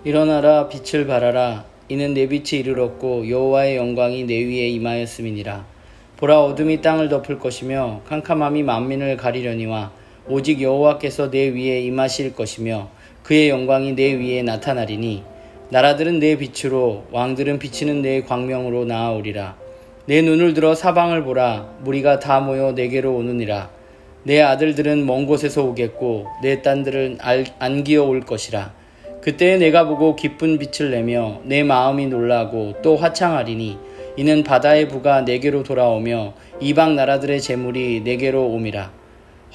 일어나라 빛을 발하라. 이는 내 빛이 이르렀고 여호와의 영광이 내 위에 임하였음이니라. 보라, 어둠이 땅을 덮을 것이며 캄캄함이 만민을 가리려니와 오직 여호와께서 내 위에 임하실 것이며 그의 영광이 내 위에 나타나리니 나라들은 내 빛으로 왕들은 비치는 내 광명으로 나아오리라. 내 눈을 들어 사방을 보라. 무리가 다 모여 내게로 오느니라. 내 아들들은 먼 곳에서 오겠고 내 딴들은 안기어 올 것이라. 그때에 내가 보고 기쁜 빛을 내며 내 마음이 놀라고 또 화창하리니 이는 바다의 부가 내게로 돌아오며 이방 나라들의 재물이 내게로 옴이라.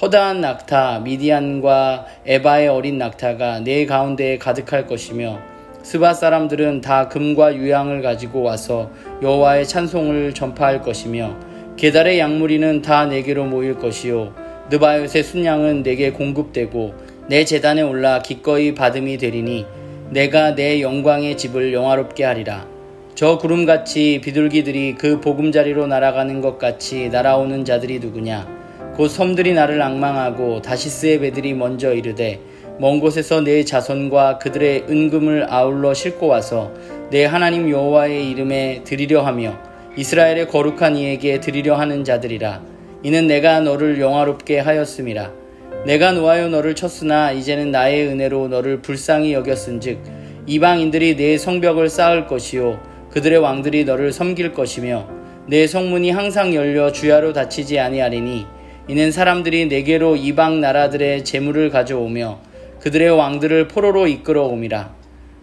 허다한 낙타 미디안과 에바의 어린 낙타가 내 가운데에 가득할 것이며 스바 사람들은 다 금과 유향을 가지고 와서 여호와의 찬송을 전파할 것이며 게달의 양무리는 다 내게로 모일 것이요 느바옅의 순양은 내게 공급되고 내 제단에 올라 기꺼이 받음이 되리니 내가 내 영광의 집을 영화롭게 하리라. 저 구름같이 비둘기들이 그 보금자리로 날아가는 것 같이 날아오는 자들이 누구냐? 곧 섬들이 나를 앙망하고 다시스의 배들이 먼저 이르되 먼 곳에서 내 자손과 그들의 은금을 아울러 싣고 와서 내 하나님 여호와의 이름에 드리려 하며 이스라엘의 거룩한 이에게 드리려 하는 자들이라. 이는 내가 너를 영화롭게 하였음이라. 내가 노하여 너를 쳤으나 이제는 나의 은혜로 너를 불쌍히 여겼은즉 이방인들이 내 성벽을 쌓을 것이요 그들의 왕들이 너를 섬길 것이며 내 성문이 항상 열려 주야로 닫히지 아니하리니 이는 사람들이 내게로 이방 나라들의 재물을 가져오며 그들의 왕들을 포로로 이끌어옴이라.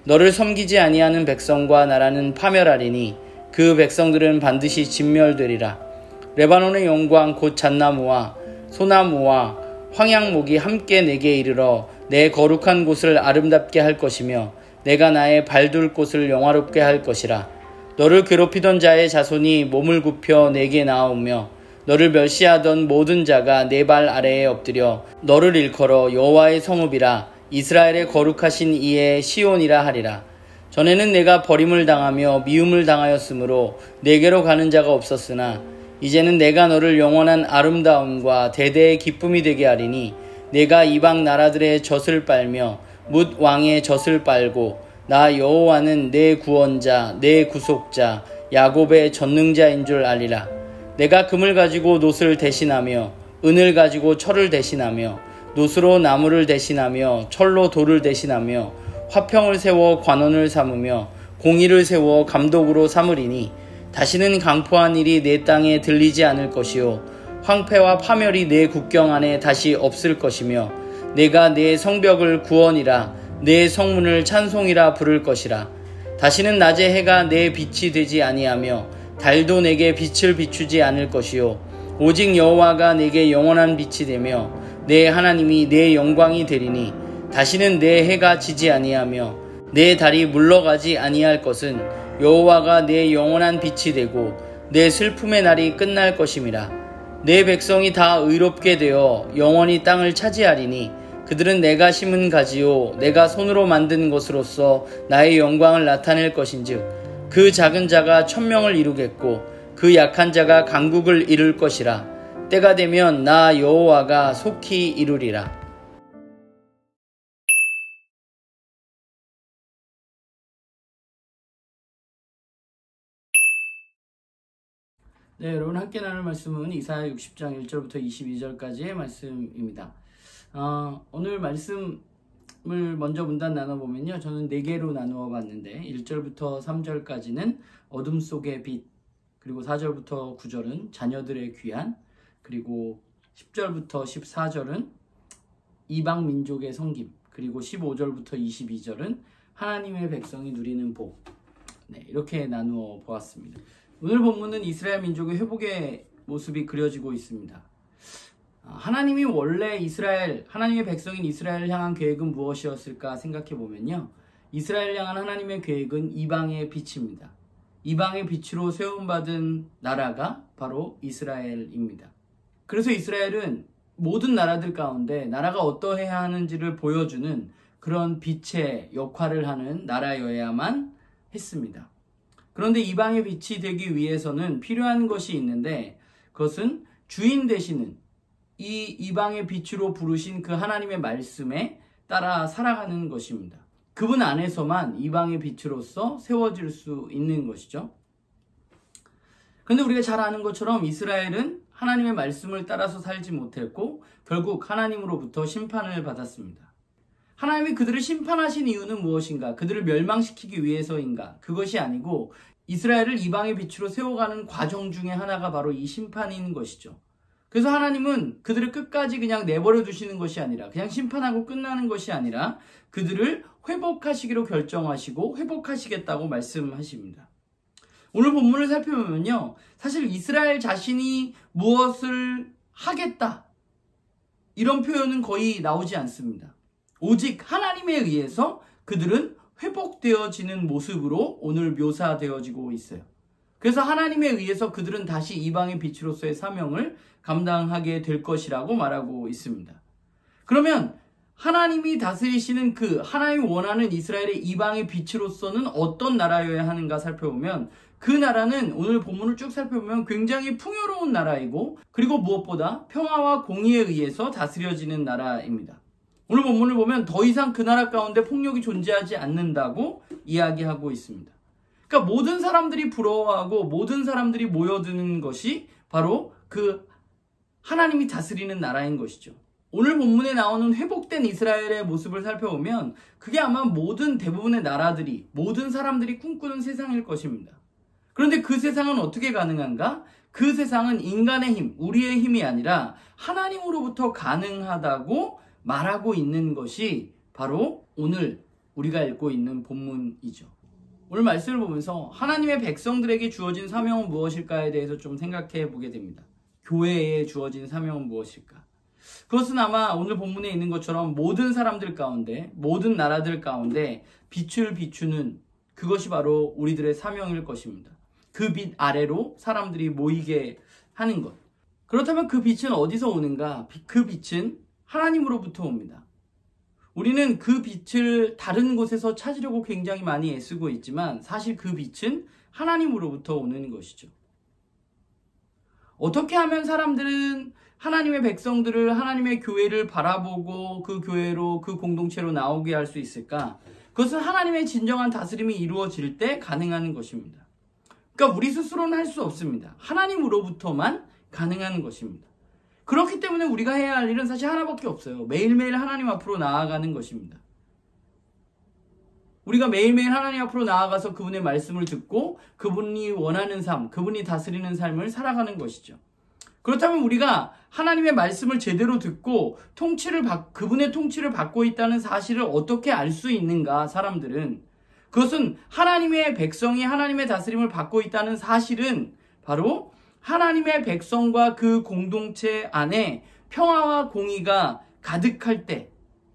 너를 섬기지 아니하는 백성과 나라는 파멸하리니 그 백성들은 반드시 진멸되리라. 레바논의 영광 곧 잣나무와 소나무와 황양목이 함께 내게 이르러 내 거룩한 곳을 아름답게 할 것이며 내가 나의 발둘 곳을 영화롭게 할 것이라. 너를 괴롭히던 자의 자손이 몸을 굽혀 내게 나아오며 너를 멸시하던 모든 자가 내 발 아래에 엎드려 너를 일컬어 여호와의 성읍이라 이스라엘의 거룩하신 이의 시온이라 하리라. 전에는 내가 버림을 당하며 미움을 당하였으므로 내게로 가는 자가 없었으나 이제는 내가 너를 영원한 아름다움과 대대의 기쁨이 되게 하리니 내가 이방 나라들의 젖을 빨며 뭇 왕의 젖을 빨고 나 여호와는 내 구원자 내 구속자 야곱의 전능자인 줄 알리라. 내가 금을 가지고 놋을 대신하며 은을 가지고 철을 대신하며 놋으로 나무를 대신하며 철로 돌을 대신하며 화평을 세워 관원을 삼으며 공의를 세워 감독으로 삼으리니 다시는 강포한 일이 내 땅에 들리지 않을 것이요 황폐와 파멸이 내 국경 안에 다시 없을 것이며 내가 내 성벽을 구원이라 내 성문을 찬송이라 부를 것이라. 다시는 낮에 해가 내 빛이 되지 아니하며 달도 내게 빛을 비추지 않을 것이요 오직 여호와가 내게 영원한 빛이 되며 내 하나님이 내 영광이 되리니 다시는 내 해가 지지 아니하며 내 달이 물러가지 아니할 것은 여호와가 내 영원한 빛이 되고 내 슬픔의 날이 끝날 것임이라. 내 백성이 다 의롭게 되어 영원히 땅을 차지하리니 그들은 내가 심은 가지요 내가 손으로 만든 것으로서 나의 영광을 나타낼 것인즉 그 작은 자가 천명을 이루겠고 그 약한 자가 강국을 이룰 것이라. 때가 되면 나 여호와가 속히 이루리라. 네, 여러분 함께 나눌 말씀은 이사야 60장 1절부터 22절까지의 말씀입니다. 오늘 말씀을 먼저 문단 나눠보면요. 저는 4개로 나누어 봤는데 1절부터 3절까지는 어둠 속의 빛, 그리고 4절부터 9절은 자녀들의 귀한, 그리고 10절부터 14절은 이방 민족의 섬김, 그리고 15절부터 22절은 하나님의 백성이 누리는 복. 네, 이렇게 나누어 보았습니다. 오늘 본문은 이스라엘 민족의 회복의 모습이 그려지고 있습니다. 하나님이 원래 하나님의 백성인 이스라엘을 향한 계획은 무엇이었을까 생각해 보면요. 이스라엘을 향한 하나님의 계획은 이방의 빛입니다. 이방의 빛으로 세움받은 나라가 바로 이스라엘입니다. 그래서 이스라엘은 모든 나라들 가운데 나라가 어떠해야 하는지를 보여주는 그런 빛의 역할을 하는 나라여야만 했습니다. 그런데 이방의 빛이 되기 위해서는 필요한 것이 있는데 그것은 주인 되시는 이 이방의 빛으로 부르신 그 하나님의 말씀에 따라 살아가는 것입니다. 그분 안에서만 이방의 빛으로서 세워질 수 있는 것이죠. 그런데 우리가 잘 아는 것처럼 이스라엘은 하나님의 말씀을 따라서 살지 못했고 결국 하나님으로부터 심판을 받았습니다. 하나님이 그들을 심판하신 이유는 무엇인가? 그들을 멸망시키기 위해서인가? 그것이 아니고 이스라엘을 이방의 빛으로 세워가는 과정 중에 하나가 바로 이 심판인 것이죠. 그래서 하나님은 그들을 끝까지 그냥 내버려 두시는 것이 아니라, 그냥 심판하고 끝나는 것이 아니라 그들을 회복하시기로 결정하시고 회복하시겠다고 말씀하십니다. 오늘 본문을 살펴보면요, 사실 이스라엘 자신이 무엇을 하겠다 이런 표현은 거의 나오지 않습니다. 오직 하나님에 의해서 그들은 회복되어지는 모습으로 오늘 묘사되어지고 있어요. 그래서 하나님에 의해서 그들은 다시 이방의 빛으로서의 사명을 감당하게 될 것이라고 말하고 있습니다. 그러면 하나님이 다스리시는 그 하나님이 원하는 이스라엘의 이방의 빛으로서는 어떤 나라여야 하는가 살펴보면, 그 나라는 오늘 본문을 쭉 살펴보면 굉장히 풍요로운 나라이고, 그리고 무엇보다 평화와 공의에 의해서 다스려지는 나라입니다. 오늘 본문을 보면 더 이상 그 나라 가운데 폭력이 존재하지 않는다고 이야기하고 있습니다. 그러니까 모든 사람들이 부러워하고 모든 사람들이 모여드는 것이 바로 그 하나님이 다스리는 나라인 것이죠. 오늘 본문에 나오는 회복된 이스라엘의 모습을 살펴보면 그게 아마 대부분의 나라들이, 모든 사람들이 꿈꾸는 세상일 것입니다. 그런데 그 세상은 어떻게 가능한가? 그 세상은 인간의 힘, 우리의 힘이 아니라 하나님으로부터 가능하다고 말하고 있는 것이 바로 오늘 우리가 읽고 있는 본문이죠. 오늘 말씀을 보면서 하나님의 백성들에게 주어진 사명은 무엇일까에 대해서 좀 생각해 보게 됩니다. 교회에 주어진 사명은 무엇일까? 그것은 아마 오늘 본문에 있는 것처럼 모든 사람들 가운데, 모든 나라들 가운데 빛을 비추는, 그것이 바로 우리들의 사명일 것입니다. 그 빛 아래로 사람들이 모이게 하는 것. 그렇다면 그 빛은 어디서 오는가? 그 빛은 하나님으로부터 옵니다. 우리는 그 빛을 다른 곳에서 찾으려고 굉장히 많이 애쓰고 있지만 사실 그 빛은 하나님으로부터 오는 것이죠. 어떻게 하면 사람들은 하나님의 백성들을, 하나님의 교회를 바라보고 그 교회로, 그 공동체로 나오게 할 수 있을까? 그것은 하나님의 진정한 다스림이 이루어질 때 가능한 것입니다. 그러니까 우리 스스로는 할 수 없습니다. 하나님으로부터만 가능한 것입니다. 그렇기 때문에 우리가 해야 할 일은 사실 하나밖에 없어요. 매일매일 하나님 앞으로 나아가는 것입니다. 우리가 매일매일 하나님 앞으로 나아가서 그분의 말씀을 듣고 그분이 원하는 삶, 그분이 다스리는 삶을 살아가는 것이죠. 그렇다면 우리가 하나님의 말씀을 제대로 듣고 그분의 통치를 받고 있다는 사실을 어떻게 알 수 있는가, 사람들은? 그것은 하나님의 백성이 하나님의 다스림을 받고 있다는 사실은 바로 하나님의 백성과 그 공동체 안에 평화와 공의가 가득할 때,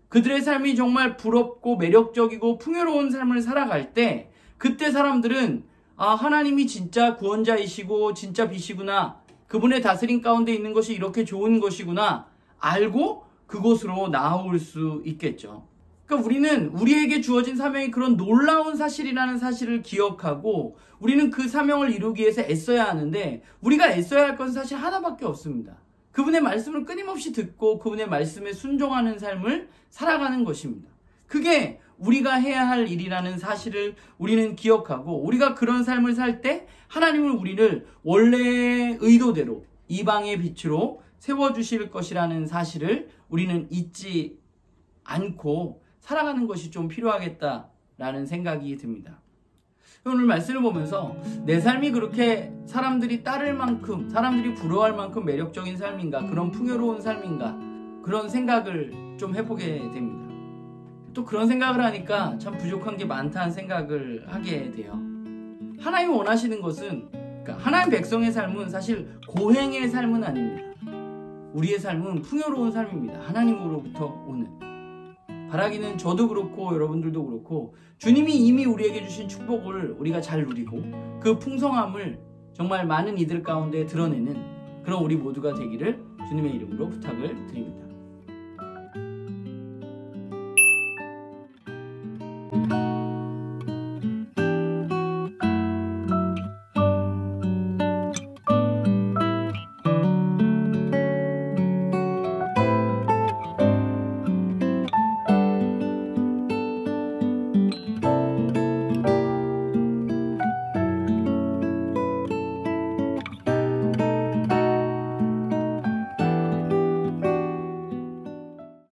그들의 삶이 정말 부럽고 매력적이고 풍요로운 삶을 살아갈 때, 그때 사람들은 하나님이 진짜 구원자이시고 진짜 빛이구나, 그분의 다스림 가운데 있는 것이 이렇게 좋은 것이구나 알고 그곳으로 나아올 수 있겠죠. 그러니까 우리는 우리에게 주어진 사명이 그런 놀라운 사실이라는 사실을 기억하고 우리는 그 사명을 이루기 위해서 애써야 하는데, 우리가 애써야 할 것은 사실 하나밖에 없습니다. 그분의 말씀을 끊임없이 듣고 그분의 말씀에 순종하는 삶을 살아가는 것입니다. 그게 우리가 해야 할 일이라는 사실을 우리는 기억하고, 우리가 그런 삶을 살 때 하나님은 우리를 원래의 의도대로 이방의 빛으로 세워주실 것이라는 사실을 우리는 잊지 않고 살아가는 것이 좀 필요하겠다라는 생각이 듭니다. 오늘 말씀을 보면서 내 삶이 그렇게 사람들이 따를 만큼, 사람들이 부러워할 만큼 매력적인 삶인가, 그런 풍요로운 삶인가, 그런 생각을 좀 해보게 됩니다. 또 그런 생각을 하니까 참 부족한 게 많다는 생각을 하게 돼요. 하나님이 원하시는 것은, 그러니까 하나님 백성의 삶은 사실 고행의 삶은 아닙니다. 우리의 삶은 풍요로운 삶입니다. 하나님으로부터 오는. 바라기는 저도 그렇고 여러분들도 그렇고 주님이 이미 우리에게 주신 축복을 우리가 잘 누리고 그 풍성함을 정말 많은 이들 가운데 드러내는 그런 우리 모두가 되기를 주님의 이름으로 부탁을 드립니다.